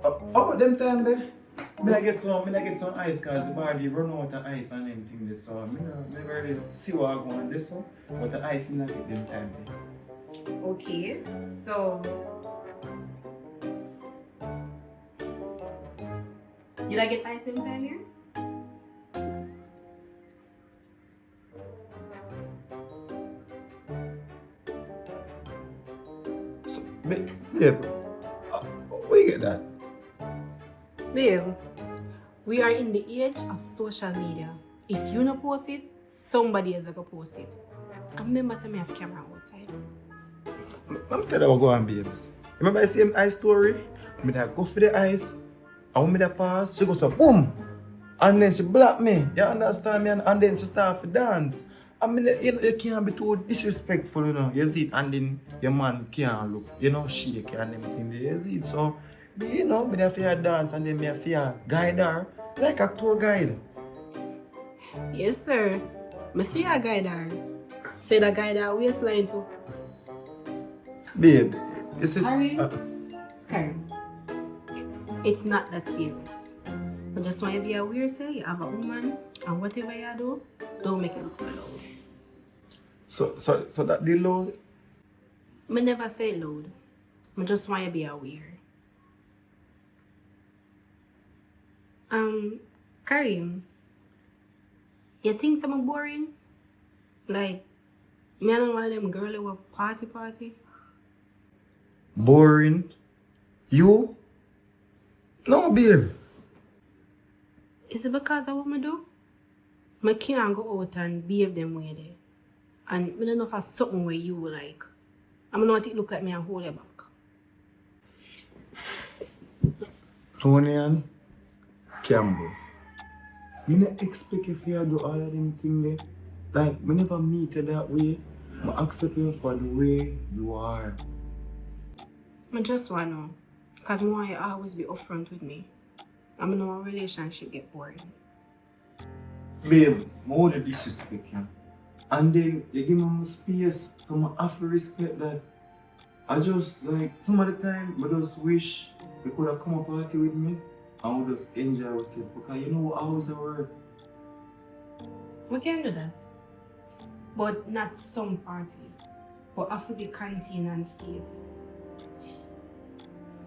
Them time there. Me I get some ice cause the bar they run out of ice and everything there. So me never really see what I go on this one. But the ice me not get them time there. Okay, so you like get ice them time here? So, babe, where you get that? Babe, we are in the age of social media. If you not post it, somebody else will post it. And remember, say me have camera outside. I'm telling you, go on, babes. Remember I same ice story? Me that go for the ice, and when me that pass, she goes so boom, and then she block me. You understand me? And then she start to dance. I mean, you can't be too disrespectful, you know. You see it, and then your man can't look, you know, shake and everything. You see it, so you know, me have to dance, and then me have to guide her like a tour guide. Yes, sir. Me see a guy there. Say the guy there waistline too. Babe, is it? Karen, it's not that serious. I just want you to be aware, say you have a woman, and whatever you do, don't make it look so loud. So that the load? I never say loud. I just want you to be aware. Karim, you think I'm boring? Like, me and one of them girls who were party. Boring? You? No, babe. Is it because of what I do? I can't go out and behave them way there. And I don't know if it's something where you like. I'm not it look like me and hold your back. Tony and Campbell. You not expect if you do all of them things there. Like, we never meet you that way. I accept you for the way you are. I just want to know. Because I want you to always be upfront with me. I'm in a relationship get boring. Babe, I want to disrespect you. And then you give me my space, so I have to respect that. I just, like, some of the time, I just wish you could have come a party with me and we just enjoy ourselves. Because you know how it's work. We can do that. But not some party. But have to be contained and safe.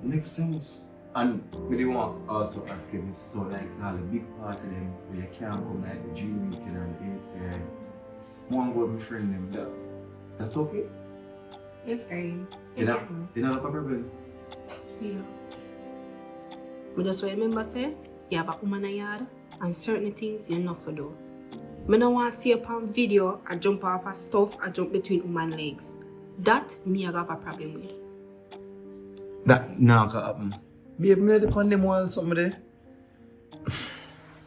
Makes sense. And we do want to also ask him, so like all the big party them where you can't come like the June weekend and the 8th. One go with my friend them. That's okay? Yes, Karim. You know a problem? Yeah. But just remember, say, you have a woman in yard and certain things you not for do. I don't want to see upon video I jump off of stuff, I jump between woman legs. That me I have a problem with. That now can happen. Babe, me the condemn while something there.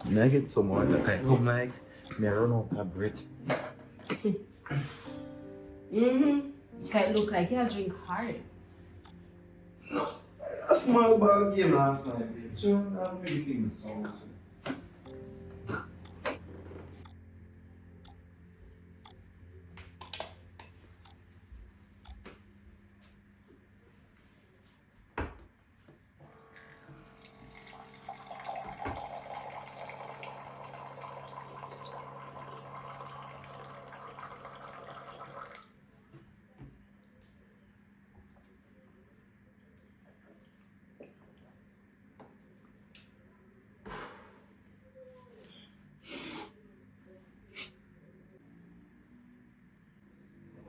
I get someone that I come like me run out of breath. It look like you drink hard. A small ball game last night, babe. So I'm many things.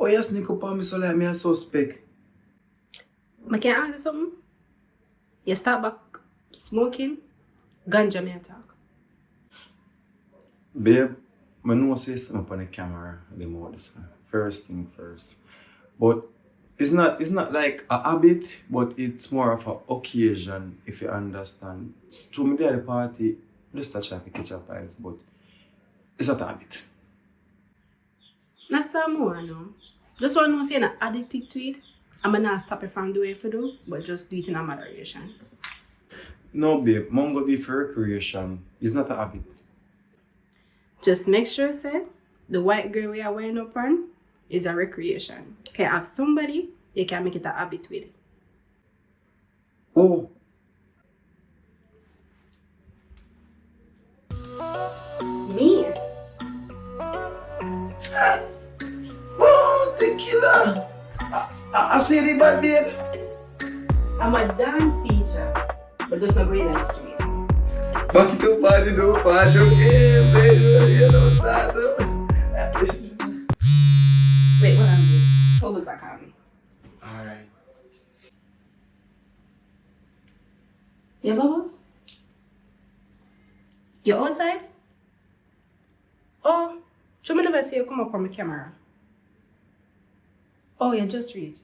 Oh, you sneak up on me so like me a suspect. I can ask you something? You start back smoking, ganja me attack. Babe, I know say something on the camera the more this first thing first. But it's not like a habit, but it's more of an occasion if you understand. To me at the party, just a try to catch up eyes, but it's not a habit. Not some more, no. Just want to know say you're not addicted to it. I'm not stop it from doing it for do, but just do it in a moderation. No, babe, mom go be for recreation. It's not a habit. Just make sure, say, the white girl we are wearing up on is a recreation. Okay, have somebody you can make it a habit with. Oh, say the bad babe. I'm a dance teacher, but just not going on the street. Back it up, party do, party up, yeah, baby, you know, start up. Wait, what am I doing? What was that coming? Alright. Yeah, Bubbles? You're outside? Oh, show me never see you come up on my camera. Oh, you just read.